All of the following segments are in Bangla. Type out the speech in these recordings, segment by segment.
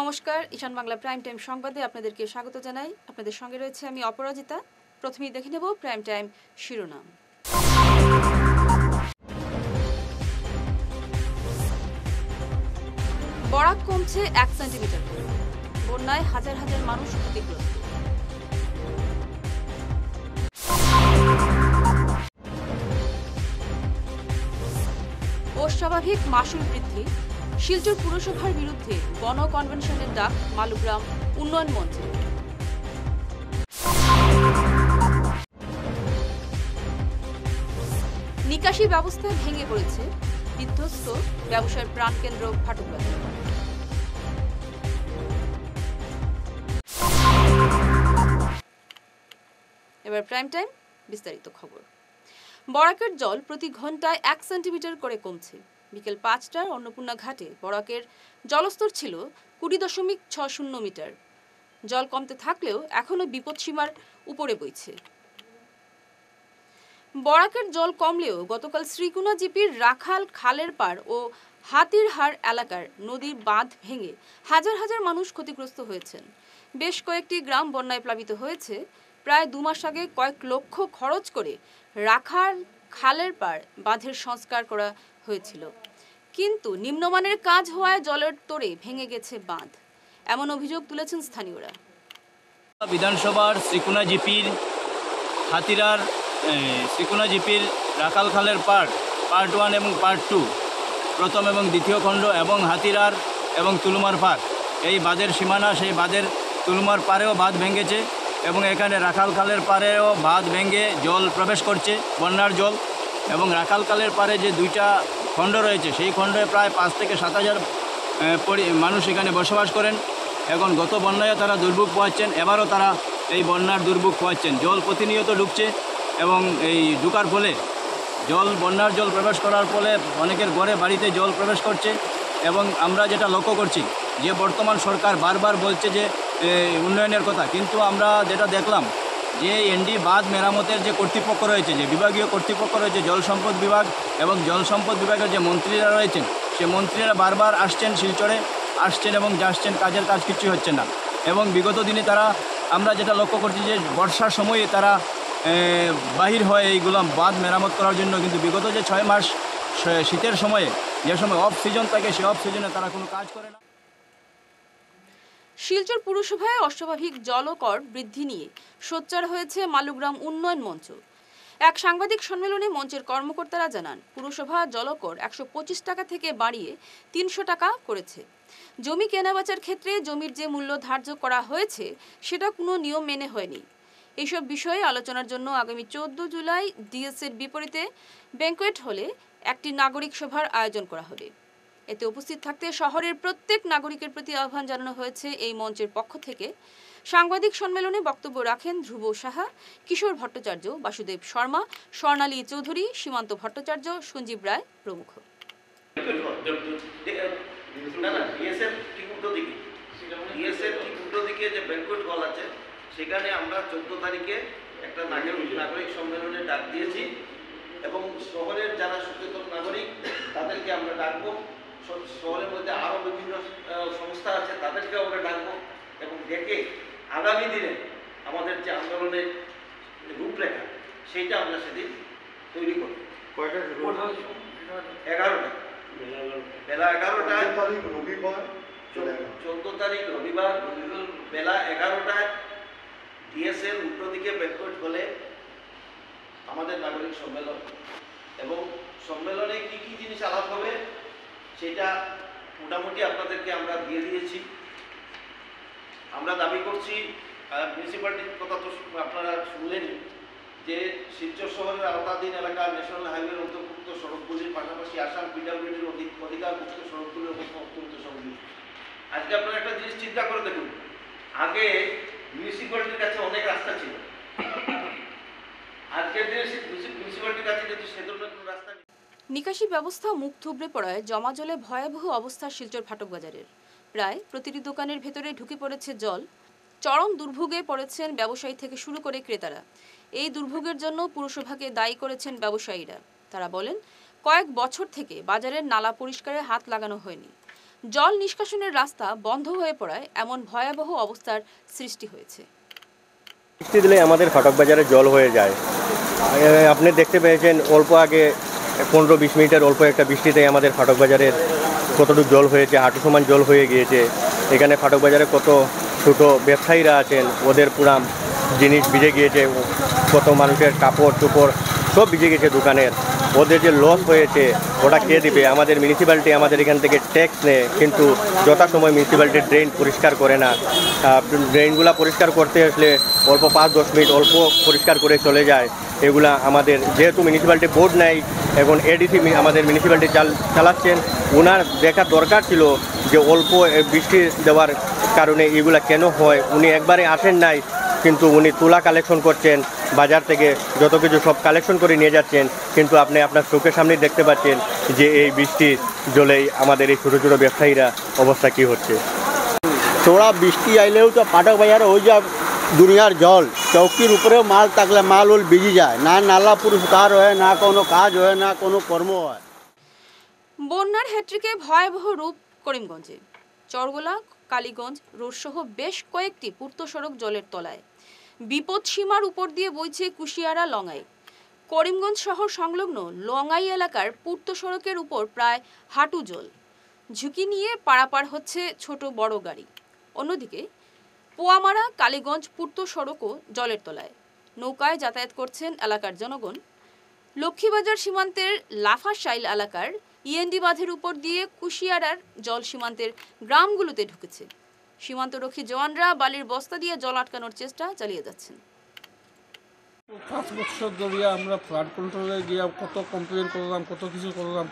নমস্কার, ঈশান বাংলা প্রাইম টাইম সংবাদে আপনাদেরকে স্বাগত জানাই। আপনাদের সঙ্গে রয়েছে আমি অপরাজিতা। প্রথমেই দেখে নেব প্রাইম টাইম শিরোনাম। বরাক কমছে 1 সেন্টিমিটার, বন্যায় হাজার হাজার মানুষ ক্ষতিগ্রস্ত। অস্বাভাবিক মাশুল বৃদ্ধি, শিলচর পুরসভার বিরুদ্ধে গণকনভেনশনের ডাক মালুগ্রাম উন্নয়ন মঞ্চে। নিকাশি ব্যবস্থা ভেঙে পড়েছে, বিধ্বস্ত ব্যবসার প্রাণকেন্দ্র ফাটকবাজার। এবার প্রাইম টাইম বিস্তারিত খবর। বরাকের জল প্রতি ঘন্টায় 1 সেন্টিমিটার করে কমছে। বিকেল 5টার অন্নপূর্ণা ঘাটে বরাকের জলস্তর ছিল 20.60 মিটার। জল কমতে থাকলেও এখনো বিপদসীমার উপরে বইছে। বরাকের জল কমলেও গতকাল শ্রীকুনা জিপির রাখাল খালের পাড় ও হাতিরহার এলাকার নদীর বাঁধ ভেঙে হাজার হাজার মানুষ ক্ষতিগ্রস্ত হয়েছেন। বেশ কয়েকটি গ্রাম বন্যায় প্লাবিত হয়েছে। প্রায় 2 মাস আগে কয়েক লক্ষ খরচ করে রাখাল খালের পাড় বাঁধের সংস্কার করা হয়েছিল, কিন্তু নিম্নমানের কাজ হওয়ায় জলের তোড়ে ভেঙে গেছে বাঁধ, এমন অভিযোগ তুলেছেন স্থানীয়রা। বিধানসভার শ্রীকুনা জিপির হাতিরার শ্রীকুনা জিপির রাখাল খালের পার্ট 1 এবং পার্ট 2 প্রথম এবং দ্বিতীয় খণ্ড এবং হাতিরার এবং তুলুমার পাড়, এই বাঁধের সীমানা, সেই বাঁধের তুলুমার পাড়েও বাঁধ ভেঙেছে এবং এখানে রাখাল খালের পাড়েও বাঁধ ভেঙে জল প্রবেশ করছে, বন্যার জল। এবং রাখাল খালের পাড়ে যে 2টা খণ্ড রয়েছে, সেই খণ্ডে প্রায় 5 থেকে 7 হাজার মানুষ এখানে বসবাস করেন। এখন গত বন্যায় তারা দুর্ভোগ পোহাচ্ছেন, এবারও তারা এই বন্যার দুর্ভোগ পোহাচ্ছেন। জল প্রতিনিয়ত ঢুকছে এবং এই ঢুকার ফলে বন্যার জল প্রবেশ করার ফলে অনেকের ঘরে বাড়িতে জল প্রবেশ করছে। এবং আমরা যেটা লক্ষ্য করছি যে বর্তমান সরকার বারবার বলছে যে উন্নয়নের কথা, কিন্তু আমরা যেটা দেখলাম যে এনডি বাঁধ মেরামতের যে কর্তৃপক্ষ রয়েছে, যে বিভাগীয় কর্তৃপক্ষ রয়েছে, জল সম্পদ বিভাগ এবং জল সম্পদ বিভাগের যে মন্ত্রীরা রয়েছেন, সে মন্ত্রীরা বারবার আসছেন, শিলচরে আসছেন এবং যাচ্ছেন, কাজ কিছুই হচ্ছে না। এবং বিগত দিনে আমরা যেটা লক্ষ্য করছি যে বর্ষার সময়ে তারা বাহির হয় এইগুলো বাঁধ মেরামত করার জন্য, কিন্তু বিগত যে 6 মাস শীতের সময়ে যে সময় অফ সিজন থাকে, সেই অফ সিজনে তারা কোনো কাজ করে না। শিলচর পুরসভায় অস্বাভাবিক জলকর বৃদ্ধি নিয়ে সোচ্চার হয়েছে মালুগ্রাম উন্নয়ন মঞ্চ। এক সাংবাদিক সম্মেলনে মঞ্চের কর্মকর্তারা জানান, পুরসভা জলকর 125 টাকা থেকে বাড়িয়ে 300 টাকা করেছে। জমি কেনাবেচার ক্ষেত্রে জমির যে মূল্য ধার্য করা হয়েছে সেটা কোনো নিয়ম মেনে হয়নি। এইসব বিষয়ে আলোচনার জন্য আগামী 14 জুলাই ডিএসের বিপরীতে ব্যাংকোয়েট হলে একটি নাগরিক সভার আয়োজন করা হবে। এতে উপস্থিত থাকতে শহরের প্রত্যেক নাগরিকের প্রতি আহ্বান জানানো হয়েছে এই মঞ্চের পক্ষ থেকে। সাংবাদিক সম্মেলনে বক্তব্য রাখেন ধ্রুব সাহা, কিশোর ভট্টাচার্য, বাসুদেব শর্মা, স্বর্ণালী চৌধুরী, সীমান্ত ভট্টাচার্য, সঞ্জীব রায় প্রমুখ। সেখানে আমরা 14 তারিখে একটা নাগরিক সম্মেলনে ডাক দিয়েছি এবং শহরের যারা সচেতন নাগরিক তাদেরকে আমরা ডাকবো। শহরের মধ্যে আরও বিভিন্ন সংস্থা আছে, তাদেরকে আমরা ডাকবো এবং ডেকে আগামী দিনে আমাদের যে আন্দোলনের রূপরেখা সেইটা আমরা সেদিন তৈরি করব। 11টা বেলা 11টায়, 14 তারিখ রবিবার বেলা 11টায় ডিএসএর উল্টো দিকে ব্যাংকোয়েট হলে আমাদের নাগরিক সম্মেলন। এবং সম্মেলনে কি কি জিনিস আলাপ হবে সেটা মোটামুটি আপনাদেরকে আমরা দিয়ে দিয়েছি। আমরা দাবি করছি, মিউনিসিপ্যালিটির কথা তো আপনারা শুনলেনই, যে শিলচর শহরের আওতাধীন এলাকা ন্যাশনাল হাইওয়ের অন্তর্ভুক্ত সড়কগুলির পাশাপাশি আসাম পিডব্লিউডির অধিকারভুক্ত সড়কগুলির অন্তর্ভুক্ত সড়কগুলি। আজকে আপনারা একটা জিনিস চিন্তা করে দেখুন, আগে মিউনিসিপ্যালিটির কাছে অনেক রাস্তা ছিল, আজকের দিনে মিউনিসিপ্যালিটির কাছে কিন্তু সে ধরনের কোনো রাস্তা নেই। নিকাশি ব্যবস্থা মুখ থুবড়ে পড়ায় জমা জলে ভয়াবহ অবস্থা শিলচর ফাটকবাজারের। প্রায় প্রতিটি দোকানের ভেতরে ঢুকে পড়েছে জল। চরম দুর্ভোগে পড়েছেন ব্যবসায়ী থেকে শুরু করে ক্রেতারা। এই দুর্ভোগের জন্য পুরসভাকে দায়ী করেছেন ব্যবসায়ীরা। তারা বলেন, কয়েক বছর থেকে বাজারের নালা পরিষ্কারে হাত লাগানো হয়নি। জল নিষ্কাশনের রাস্তা বন্ধ হয়ে পড়ায় এমন ভয়াবহ অবস্থার সৃষ্টি হয়েছে। বৃষ্টি দিলে আমাদের ফাটক বাজারে জল হয়ে যায়। আপনি দেখতে পেয়েছেন অল্প আগে 15-20 মিনিটের অল্প একটা বৃষ্টিতে আমাদের ফাটক বাজারের কতটুকু জল হয়েছে, হাঁটু সমান জল হয়ে গিয়েছে। এখানে ফাটক বাজারে কত ছোটো ব্যবসায়ীরা আছেন, ওদের পুরা জিনিস ভিজে গিয়েছে, কত মানুষের কাপড় চোপড় সব ভিজে গেছে দোকানের। ওদের যে লস হয়েছে ওটা কে দিবে? আমাদের মিউনিসিপ্যালিটি আমাদের এখান থেকে ট্যাক্স নেয়, কিন্তু যথাসময় মিউনিসিপ্যালিটি ড্রেন পরিষ্কার করে না। ড্রেনগুলো পরিষ্কার করতে আসলে অল্প 5-10 মিনিট অল্প পরিষ্কার করে চলে যায়। এগুলা আমাদের যেহেতু মিউনিসিপ্যালিটি বোর্ড নেই, এখন এডিসি আমাদের মিউনিসিপ্যালিটি চালাচ্ছেন, ওনার দেখার দরকার ছিল যে অল্প বৃষ্টি দেওয়ার কারণে এগুলা কেন হয়। উনি একবারে আসেন নাই, কিন্তু উনি তুলা কালেকশন করছেন বাজার থেকে, যত কিছু সব কালেকশন করে নিয়ে যাচ্ছেন, কিন্তু আপনি আপনার চোখের সামনেই দেখতে পাচ্ছেন যে এই বৃষ্টির জলেই আমাদের এই ছোটো ছোটো ব্যবসায়ীরা অবস্থা কী হচ্ছে। थोड़ा বৃষ্টি আইলেও তো ফাটক বাজারে ওই যা দুনিয়ার জল, চৌকির উপরেও মাল থাকলে মাল ওল ভিজি যায় না, নালা পরিষ্কার হয় না, কোনো কাজ হয় না, কোনো কর্ম হয়। বন্যার হ্যাট্রিকে ভয়াবহ রূপ করিমগঞ্জে। চরগোলা, কালীগঞ্জ রোডসহ বেশ কয়েকটি পূর্ত সড়ক জলের তলায়। বিপদ সীমার উপর দিয়ে বইছে কুশিয়ারা লঙ্গাই। করিমগঞ্জ শহর সংলগ্ন লঙ্গাই এলাকার পূর্ত সড়কের উপর প্রায় হাঁটু জল। ঝুঁকি নিয়ে পারাপার হচ্ছে ছোট বড় গাড়ি। অন্যদিকে পোয়ামারা কালীগঞ্জ পূর্ত সড়কও জলের তলায়। নৌকায় যাতায়াত করছেন এলাকার জনগণ। লক্ষ্মীবাজার সীমান্তের লাফাশাইল এলাকার ইএনডি বাঁধের উপর দিয়ে কুশিয়ারার জল সীমান্তের গ্রামগুলোতে ঢুকেছে। সীমান্তরক্ষী জওয়ানরা বালির বস্তা দিয়ে জল আটকানোর চেষ্টা চালিয়ে যাচ্ছেন। 5 বছর ধরে আমরা ফ্লাড কন্ট্রোলে গিয়ে কত কমপ্লেন করলাম, কত কিছু করলাম,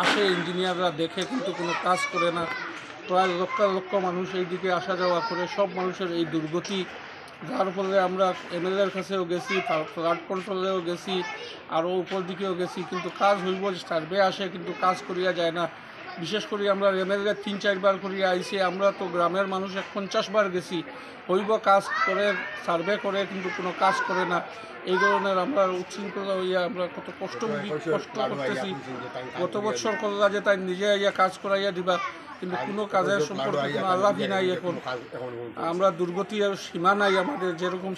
আসে ইঞ্জিনিয়াররা দেখে কিন্তু কোনো কাজ করে না। প্রায় লক্ষ লক্ষ মানুষ এই দিকে আসা যাওয়া করে, সব মানুষের এই দুর্গতি, যার ফলে আমরা এমএলএর কাছেও গেছি, ফ্লাড কন্ট্রোলেও গেছি, আরও উপর দিকেও গেছি, কিন্তু কাজ হইব সার্ভে আসে কিন্তু কাজ করিয়া যায় না। বিশেষ করে আমরা এমএলএ 3-4 বার করিয়া আইছি, আমরা তো গ্রামের মানুষ 50 বার গেছি, হইব কাজ করে সার্ভে করে কিন্তু কোনো কাজ করে না। এই ধরনের আমরা উচ্ছৃঙ্খলা হইয়া আমরা কত কষ্ট করতেছি। গত বছর করলা যে তাই নিজে আইয়া কাজ করাইয়া দিবা, কিন্তু কোনো কাজের সম্পর্কে কোনো আলাপই নাই। এখন আমরা দুর্গতি আর সীমা নাই আমাদের, যেরকম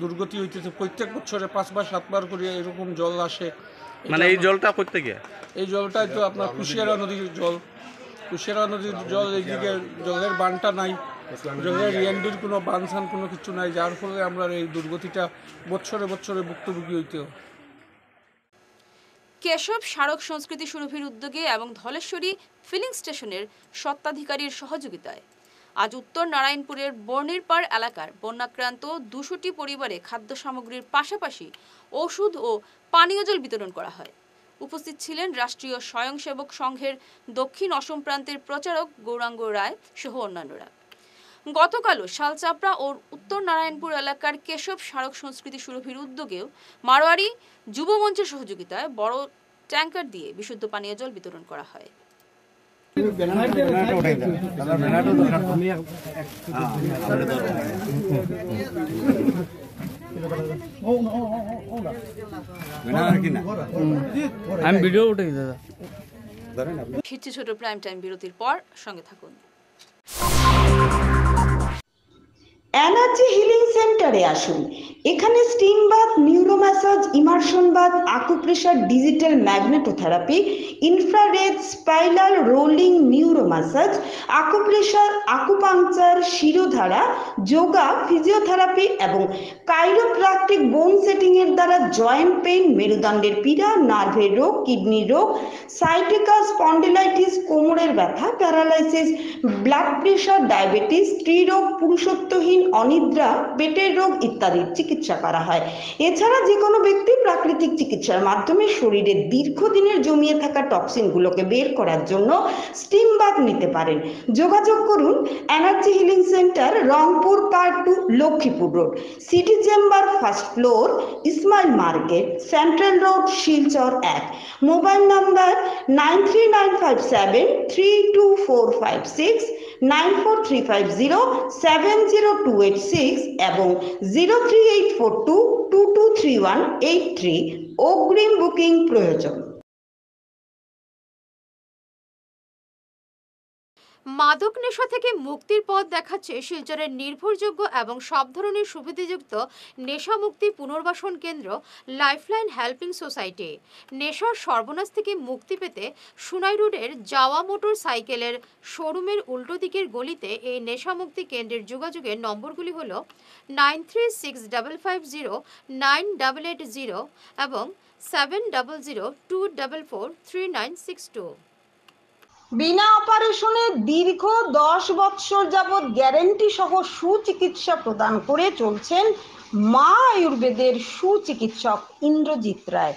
দুর্গতি হইতেছে প্রত্যেক বছরে 5 বার 7 বার করিয়া এরকম জল আসে। মানে এই জলটা করতে গিয়ে এই জলটাই তো আপনার কুশিয়ারা নদীর জল, কুশিয়ারা নদীর জল, এইদিকে জলের বানটা নাই, জলের ইএনডির কোনো বানসান কোনো কিছু নাই, যার ফলে আমরা এই দুর্গতিটা বছরে বছরে ভুক্তভোগী হইতে হয়। কেশব স্মারক সংস্কৃতি সুরভির উদ্যোগে এবং ধলেশ্বরী ফিলিং স্টেশনের স্বত্বাধিকারীর সহযোগিতায় আজ উত্তর নারায়ণপুরের বর্ণিরপাড় এলাকার বন্যাক্রান্ত 200টি পরিবারে খাদ্য সামগ্রীর পাশাপাশি ওষুধ ও পানীয় জল বিতরণ করা হয়। উপস্থিত ছিলেন রাষ্ট্রীয় স্বয়ংসেবক সংঘের দক্ষিণ অসম প্রান্তের প্রচারক গৌরাঙ্গ রায় সহ অন্যান্যরা। গতকালও শালচাপড়া ও উত্তর নারায়ণপুর এলাকার কেশব স্মারক সংস্কৃতি সুরভির উদ্যোগেও মারোয়ারি যুব মঞ্চের সহযোগিতায় বড় ট্যাঙ্কার দিয়ে বিশুদ্ধ পানীয় জল বিতরণ করা হয়। আমি ভিডিও উঠে দাদা ফিরছি ছোট প্রাইম টাইম বিরতির পর, সঙ্গে থাকুন। এনার্জি হিলিং সেন্টারে আসুন। এখানে steam bath, neuro massage, immersion bath, acupressure, digital magnetotherapy, infrared, spiral rolling neuro massage, acupressure, acupuncture, shirodhara, yoga, physiotherapy এবং কাইরোপ্র্যাকটিক বোন সেটিং এর দ্বারা জয়েন্ট পেইন, মেরুদণ্ডের পীড়া, নার্ভের রোগ, কিডনির রোগ, সাইটিকা, স্পন্ডিলাইটিস, কোমরের ব্যথা, প্যারালাইসিস, ব্লাড প্রেশার, ডায়াবেটিস, স্ত্রীরোগ, পুরুষত্বহীন, অনিদ্রা, পেটের রোগ ইত্যাদির চিকিৎসা করা হয়। এছাড়া যে কোনো ব্যক্তি প্রাকৃতিক চিকিৎসার মাধ্যমে শরীরে দীর্ঘদিনের জমিয়ে থাকা টক্সিনগুলোকে বের করার জন্য স্টিম বাথ নিতে পারেন। যোগাযোগ করুন energy healing centre, Rangpur part 2, Lakshmipur road, city chamber, first floor, Ismail market, central road, Silchar 1। Mobile number 9395732456, 9435070286 এবং 03842223183। অগ্রিম বুকিং প্রয়োজন। মাদক নেশা থেকে মুক্তির পথ দেখাচ্ছে শিলচরের নির্ভরযোগ্য এবং সব ধরনের সুবিধাযুক্ত নেশা মুক্তি পুনর্বাসন কেন্দ্র লাইফলাইন হেল্পিং সোসাইটি। নেশার সর্বনাশ থেকে মুক্তি পেতে সুনাই রোডের যাওয়া মোটর সাইকেলের শোরুমের উল্টো দিকের গলিতে এই নেশা মুক্তি কেন্দ্রের যোগাযোগের নম্বরগুলি হল 9365509880 এবং 7002443962। বিনা অপারেশনে দীর্ঘ 10 বৎসর যাবৎ গ্যারেন্টি সহ সুচিকিৎসা প্রদান করে চলছেন মা আয়ুর্বেদের সুচিকিৎসক ইন্দ্রজিৎ রায়।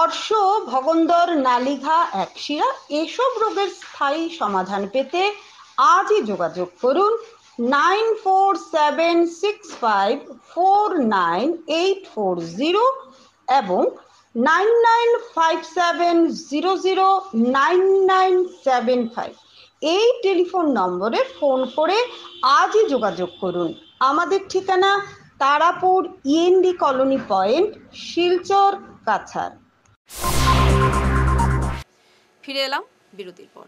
অর্শ, ভগন্দর, নালিঘা, একশিরা এসব রোগের স্থায়ী সমাধান পেতে আজই যোগাযোগ করুন 9476549840 এবং 9957009975 এই টেলিফোন নম্বরে ফোন করে আজই যোগাযোগ করুন। আমাদের ঠিকানা Tarapur END colony point, Silchar, Cachar. ফিরে এলাম বিরতির পর।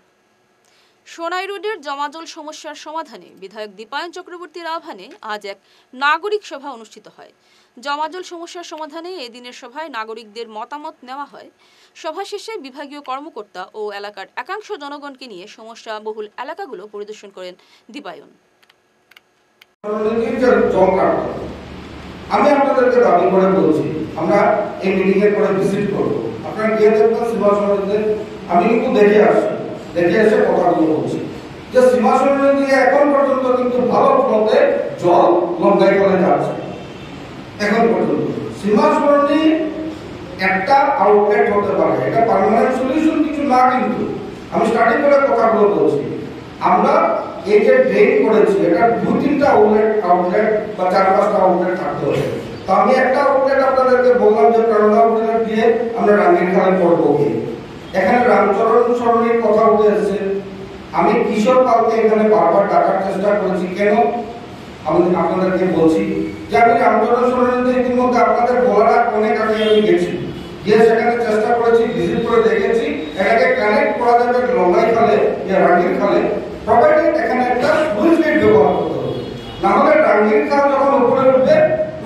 সোনাই রোডের জমাজল সমস্যার সমাধানে বিধায়ক দীপায়ন চক্রবর্তীর আহ্বানে আজ এক নাগরিক সভা অনুষ্ঠিত হয়। জমাজল সমস্যার সমাধানে এদিনের সভায় নাগরিকদের মতামত নেওয়া হয়। সভা শেষে বিভাগীয় কর্মকর্তা ও এলাকার একাংশ জনগণকে নিয়ে সমস্যা বহুল এলাকাগুলো পরিদর্শন করেন দীপায়ন। আমি আপনাদেরকে দাবি করে বলছি, আমরা এই মিটিং এর পরে ভিজিট করব। আপনারা গিয়ে দেখবেন সীমাসনের, আমি কিন্তু দেখে এসে কথাগুলো বলছি যে সীমাসনের দিয়ে এখন পর্যন্ত কিন্তু ভালো ফ্লোতে জল লঙ্গাই করে যাচ্ছে। এখন পর্যন্ত সীমাসরণী একটা আউটলেট হতে পারে, এটা পার্মানেন্ট সলিউশন কিছু না, কিন্তু আমি স্টার্টিং করে কথাগুলো বলছি। আমরা এই যে ড্রেন করেছি, এটা 2-3টা আউটলেট বা 4-5টা আউটলেট থাকতে হবে। তো আমি একটা আউটলেট আপনাদেরকে বললাম যে প্রেরণা আউটলেট দিয়ে আমরা রাঙ্গির খালে পড়বো কি। এখানে রামচরণ সরণির কথা উঠে এসেছে। আমি কিশোর পালকে এখানে বারবার ডাকার চেষ্টা করেছি। কেন আমি আপনাদেরকে বলছি যে আমি রামচরণ সরণিতে ইতিমধ্যে আপনাদের বলার অনেক আগে আমি গেছি, গিয়ে সেখানে চেষ্টা করেছি, ভিজিট করে দেখেছি এটাকে কানেক্ট করা যাবে লঙ্গাই খালে বা রাঙ্গির খালে। প্রপার্টি এখানে একটা স্লুইস গেট ব্যবহার করতে হবে, না হলে রাঙ্গির খাল যখন উপরে উঠবে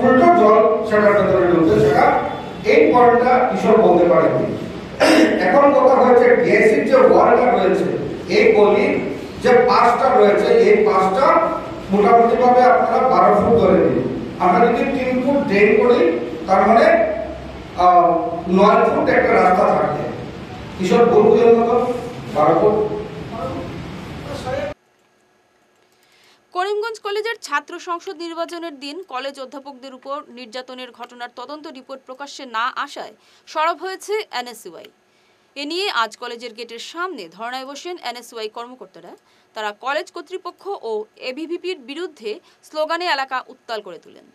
উল্টো জল সেটার ভেতরে ঢুকবে। সেটা এই পয়েন্টটা কিশোর বলতে পারেনি। এখন কথা হয়েছে গ্যাসের যে ওয়ালটা রয়েছে, এই গলির যে পাঁচটা রয়েছে, এই পাঁচটা মোটামুটি ভাবে আপনারা 12 ফুট ধরে নিন। আমরা যদি 3 ফুট ড্রেন করি তার মানে 9 ফুট একটা রাস্তা থাকে। কিশোর বলবো 12 ফুট। করিমগঞ্জ কলেজের ছাত্র সংসদ নির্বাচনের দিন কলেজ অধ্যাপকদের উপর নির্যাতনের ঘটনার তদন্ত রিপোর্ট প্রকাশ্যে না আসায় সরব হয়েছে এনএসইউআই। এ নিয়ে আজ কলেজের গেটের সামনে ধর্নায় বসেন এনএসইউআই কর্মকর্তারা। তারা কলেজ কর্তৃপক্ষ ও এবিভিপির বিরুদ্ধে স্লোগানে এলাকা উত্তাল করে তোলেন।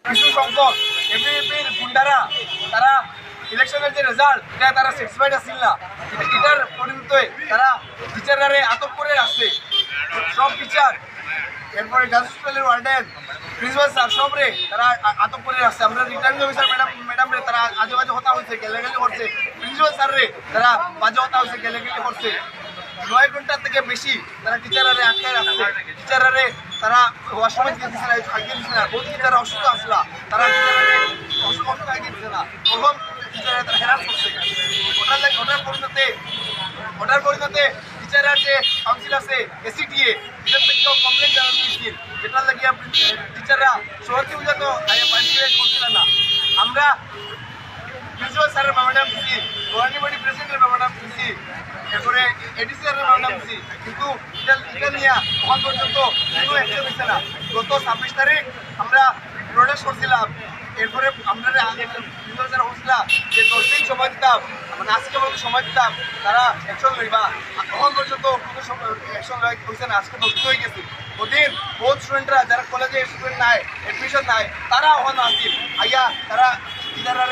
কিছু সংখ্যক এবিভিপির গুন্ডারা তারা ইলেকশনের যে রেজাল্ট এটা তারা স্যাটিসফাইড আছিল না, এটার পরিণতি তারা টিচাররা আটক করে আসছে। সব টিচার, এরপরে গার্লস হোস্টেলের ওয়ার্ডেন, প্রিন্সিপাল স্যার সবরে তারা আটক করে আসছে। আমরা রিটার্নিং অফিসার ম্যাডাম রে তারা আজে বাজে হতা হয়েছে, গেলেগেলি করছে। প্রিন্সিপাল স্যার রে তারা বাজে হতা হয়েছে, গেলেগেলি করছে। 9 ঘন্টা থেকে বেশি তারা টিচাররা আটকায় রাখছে। টিচাররা তারা ওয়াশরুমে দিয়েছে না, আগে দিচ্ছে না। বহুত টিচাররা অসুস্থ আসলা, তারা টিচাররা অসুস্থ আগে দিচ্ছে না। তখন টিচাররা তারা হেরাস করছে। ওটার পরিণতে টিচাররা যে কাউন্সিল আছে এসিটিএ, এটার থেকেও কমপ্লেন জানানো হয়েছিল, যেটার লাগিয়ে টিচাররা শহরকে বুঝাতো পার্টিসিপেট করছিল না। আমরা প্রিন্সিপাল স্যারের মেমোরান্ডাম দিচ্ছি, গভর্নিং বডি প্রেসিডেন্টের মেমোরান্ডাম দিচ্ছি, এরপরে এডিসি স্যারের মেমোরান্ডাম দিচ্ছি, কিন্তু এটা নিয়ে এখন পর্যন্ত কোনো অ্যাকশন হচ্ছে না। গত 26 তারিখ আমরা প্রোটেস্ট করছিলাম, এরপরে আমরা প্রিন্সিপাল স্যার বলছিলাম যে 10 দিন সময় দিতাম, মানে আজকে বলতে সময় দিতাম তারা অ্যাকশন লইবা। এখন পর্যন্ত কোনো অ্যাকশন হয়েছে না। আজকে 10 দিন হয়ে গেছে। ওদিন বহুত স্টুডেন্টরা যারা কলেজে স্টুডেন্ট নাই, অ্যাডমিশন নাই, তারা ওখানে আসছিল আইয়া তারা টিচাররা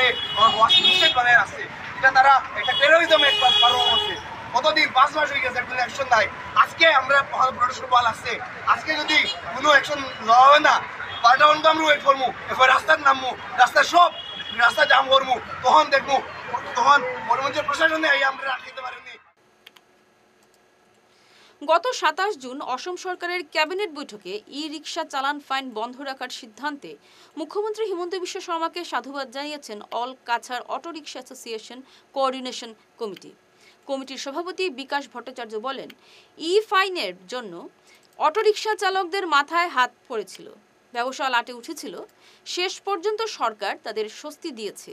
ওয়াশরুম বানায় আসছে। এটা তারা একটা টেরোরিজম পালন করছে। কতদিন 5 মাস হয়ে গেছে, কোনো অ্যাকশন নাই। আজকে আমরা প্রোটেস্ট বল আসছে, আজকে যদি কোনো অ্যাকশন নেওয়া হয় না, 12টা ঘন্টা আমরা ওয়েট করবো, এরপর রাস্তার নামবো, রাস্তা জাম করবো, তখন দেখবো, তখন করিমগঞ্জের প্রশাসনে আমরা রাখতে পারিনি। গত 27 জুন অসম সরকারের ক্যাবিনেট বৈঠকে ই-রিকশা চালান ফাইন বন্ধ রাখার সিদ্ধান্তে মুখ্যমন্ত্রী হিমন্ত বিশ্ব শর্মাকে সাধুবাদ জানিয়েছেন all Cachar auto rickshaw association coordination committee. কমিটির সভাপতি বিকাশ ভট্টাচার্য বলেন, ই-ফাইনের জন্য অটোরিকশা চালকদের মাথায় হাত পড়েছিল, ব্যবসা লাটে উঠেছিল। শেষ পর্যন্ত সরকার তাদের স্বস্তি দিয়েছে।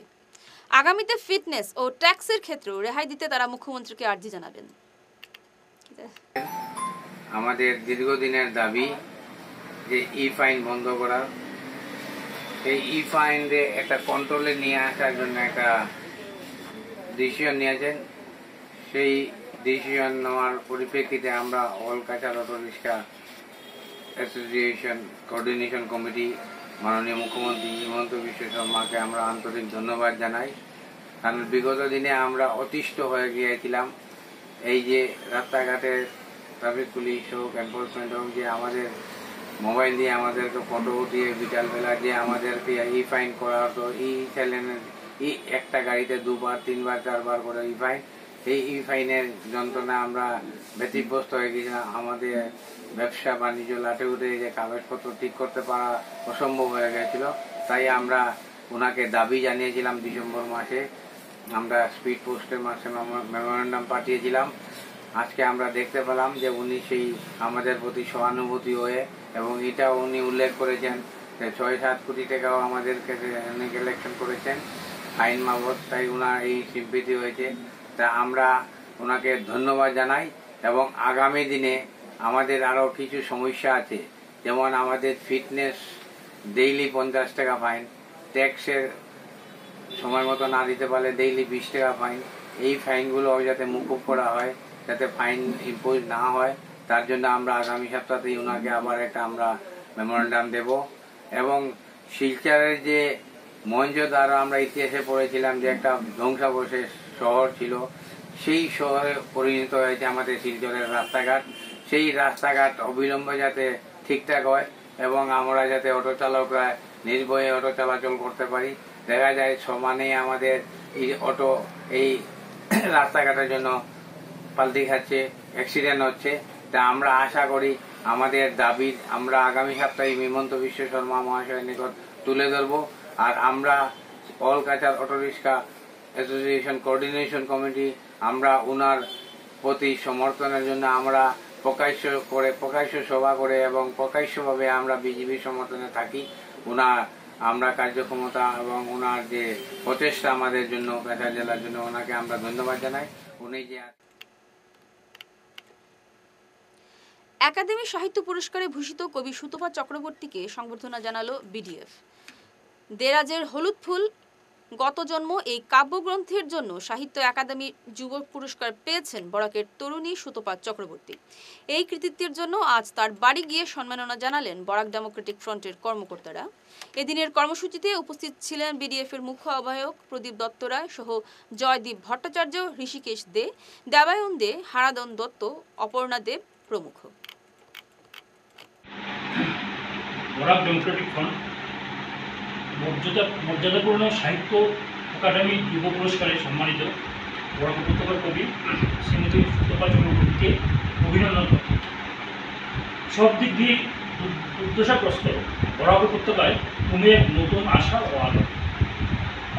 আগামীতে ফিটনেস ও ট্যাক্সের ক্ষেত্রেও রেহাই দিতে তারা মুখ্যমন্ত্রীকে আর্জি জানাবেন। আমাদের দীর্ঘদিনের দাবি যে ই-ফাইন বন্ধ করা, এই ই-ফাইনে একটা কন্ট্রোলে নিয়ে আসার জন্য একটা ডিসিশন নিয়েছেন। সেই ডিসিশন নেওয়ার পরিপ্রেক্ষিতে আমরা all Cachar auto rickshaw association coordination committee মাননীয় মুখ্যমন্ত্রী হিমন্ত বিশ্ব শর্মাকে আমরা আন্তরিক ধন্যবাদ জানাই। কারণ বিগত দিনে আমরা অতিষ্ঠ হয়ে গিয়েছিলাম এই যে রাস্তাঘাটের ট্রাফিক পুলিশ হোক, এনফোর্সমেন্ট হোক, যে আমাদের মোবাইল দিয়ে আমাদেরকে ফটো উঠিয়ে বিকালবেলা যে আমাদেরকে ই-ফাইন করা হতো, একটা গাড়িতে 2 বার 3 বার 4 বার করে ই-ফাইন। এই ই-ফাইনের যন্ত্রণা আমরা ব্যতিব্যস্ত হয়ে গেছিলাম। আমাদের ব্যবসা বাণিজ্য লাটে উঠে যে কাগজপত্র ঠিক করতে পারা অসম্ভব হয়ে গেছিল। তাই আমরা ওনাকে দাবি জানিয়েছিলাম ডিসেম্বর মাসে, আমরা স্পিড পোস্টের মাসে মেমোরেন্ডাম পাঠিয়েছিলাম। আজকে আমরা দেখতে পেলাম যে উনি সেই আমাদের প্রতি সহানুভূতি হয়ে, এবং এটাও উনি উল্লেখ করেছেন যে 6-7 কোটি টাকাও আমাদেরকে কালেকশন করেছেন ফাইন বাবদ। তাই ওনার এই সিম্পিতি হয়েছে। তা আমরা ওনাকে ধন্যবাদ জানাই। এবং আগামী দিনে আমাদের আরও কিছু সমস্যা আছে, যেমন আমাদের ফিটনেস ডেইলি 50 টাকা ফাইন, ট্যাক্সের সময় মতো না দিতে পারলে ডেইলি 20 টাকা ফাইন। এই ফাইনগুলো যাতে মুকুব করা হয়, যাতে ফাইন ইম্পোজ না হয়, তার জন্য আমরা আগামী সপ্তাহতেই ওনাকে আবার একটা আমরা মেমোরেন্ডাম দেব। এবং শিলচরের যে মহেঞ্জোদারো আমরা ইতিহাসে পড়েছিলাম যে একটা ধ্বংসাবশেষ শহর ছিল, সেই শহরে পরিণত হয়েছে আমাদের শিলচরের রাস্তাঘাট। সেই রাস্তাঘাট অবিলম্বে যাতে ঠিকঠাক হয় এবং আমরা যাতে অটো চালকরা নির্ভয়ে অটো চলাচল করতে পারি। দেখা যায় সমানে আমাদের এই অটো এই রাস্তাঘাটের জন্য পাল্টি খাচ্ছে, অ্যাক্সিডেন্ট হচ্ছে। তা আমরা আশা করি আমাদের দাবি আমরা আগামী সপ্তাহে হিমন্ত বিশ্ব শর্মা মহাশয়ের নিকট তুলে ধরব। আর আমরা all Cachar auto rickshaw association coordination committee আমরা ওনার প্রতি সমর্থনের জন্য আমরা প্রকাশ্য সভা করে এবং প্রকাশ্যভাবে আমরা বিজেপি সমর্থনে থাকি। আমরা কার্যক্ষমতা এবং ওনার যে প্রচেষ্টা আমাদের জন্য কাছাড় জেলার জন্য ওনাকে আমরা ধন্যবাদ জানাই। উনি যে একাডেমি সাহিত্য পুরস্কারে ভূষিত কবি সুতপা চক্রবর্তীকে সংবর্ধনা জানালো বিডিএফ। দেরাজের হলুদ ফুল গত জন্ম এই কাব্যগ্রন্থের জন্য সাহিত্য একাডেমি যুব পুরস্কার পেয়েছেন বরাকের তরুণী সুতপা চক্রবর্তী। এই কৃতিত্বের জন্য আজ তার বাড়ি গিয়ে সম্মাননা জানালেন বরাক ডেমোক্রেটিক ফ্রন্টের কর্মকর্তারা। এদিনের কর্মসূচিতে উপস্থিত ছিলেন বিডিএফের মুখ্য আহ্বায়ক প্রদীপ দত্ত রায় সহ জয়দীপ ভট্টাচার্য, ঋষিকেশ দে, দেবায়ন দে, হারাদন দত্ত, অপর্ণা দেব প্রমুখ। বরাক ডেমোক্রেটিক ফ্রন্ট মর্যাদাপূর্ণ সাহিত্য একাডেমি যুব পুরস্কারে সম্মানিত বরাক উপত্যকার কবি শ্রীমতী সুতপা চক্রবর্তীকে অভিনন্দন করে। সব দিক দিয়ে দুর্দশাগ্রস্ত বরাক উপত্যকায় তুমি এক নতুন আশা ও আলো।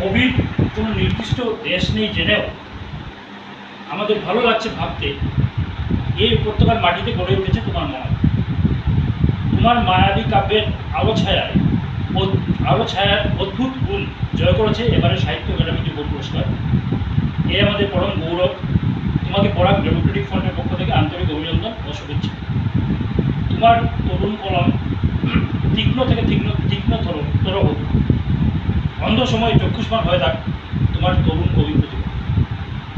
কবির কোনো নির্দিষ্ট দেশ নেই জেনেও আমাদের ভালো লাগছে ভাবতে এই উপত্যকার মাটিতে গড়ে উঠেছে তোমার মন। তোমার মায়াবী কাব্যের আলো ছায়ার অদ্ভুত গুণ জয় করেছে এবারে সাহিত্য একাডেমি যুব পুরস্কার। এ আমাদের পরম গৌরব। তোমাকে বরাক ডেমোক্রেটিক ফ্রন্টের পক্ষ থেকে আন্তরিক অভিনন্দন ও শুভেচ্ছা। তোমার তরুণ কলম তীক্ষ্ণ থেকে তীক্ষ্ণতর হোক, অন্ধ সময় চক্ষুষ্মান হয়ে থাক তোমার তরুণ কবি প্রতিভা।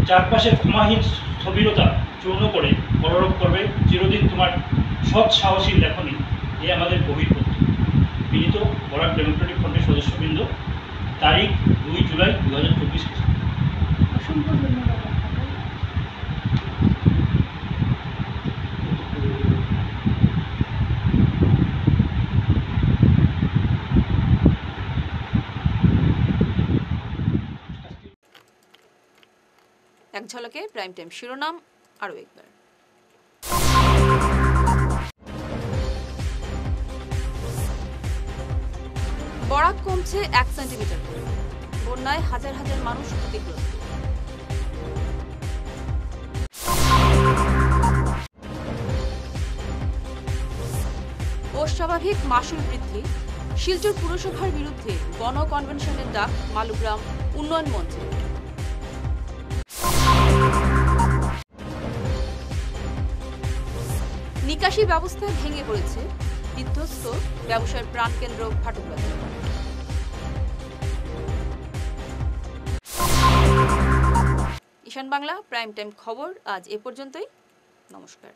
চারপাশের ক্ষমাহীন স্থবিরতা চূর্ণ করে কলরব করবে চিরদিন তোমার সৎ সাহসী লেখনী। এ আমাদের গভীর পত্র। বিনীত বরাক ডেমোক্রেটিক ফ্রন্টের সদস্যবৃন্দ। তারিখ 2 জুলাই 2024। অসংখ্য ধন্যবাদ। এক ঝলকে প্রাইম টাইম শিরোনাম আরও একবার। বরাক কমছে 1 সেন্টিমিটার, বন্যায় হাজার হাজার মানুষ ক্ষতিগ্রস্ত। অস্বাভাবিক মাশুল বৃদ্ধি, শিলচর পুরসভার বিরুদ্ধে গণকনভেনশনের ডাক মালুগ্রাম উন্নয়ন মঞ্চে। নিকাশি ব্যবস্থা ভেঙে পড়েছে, বিধ্বস্ত ব্যবসার প্রাণকেন্দ্র ফাটকবাজার। ঈশান বাংলা প্রাইম টাইম খবর আজ এ পর্যন্তই। নমস্কার।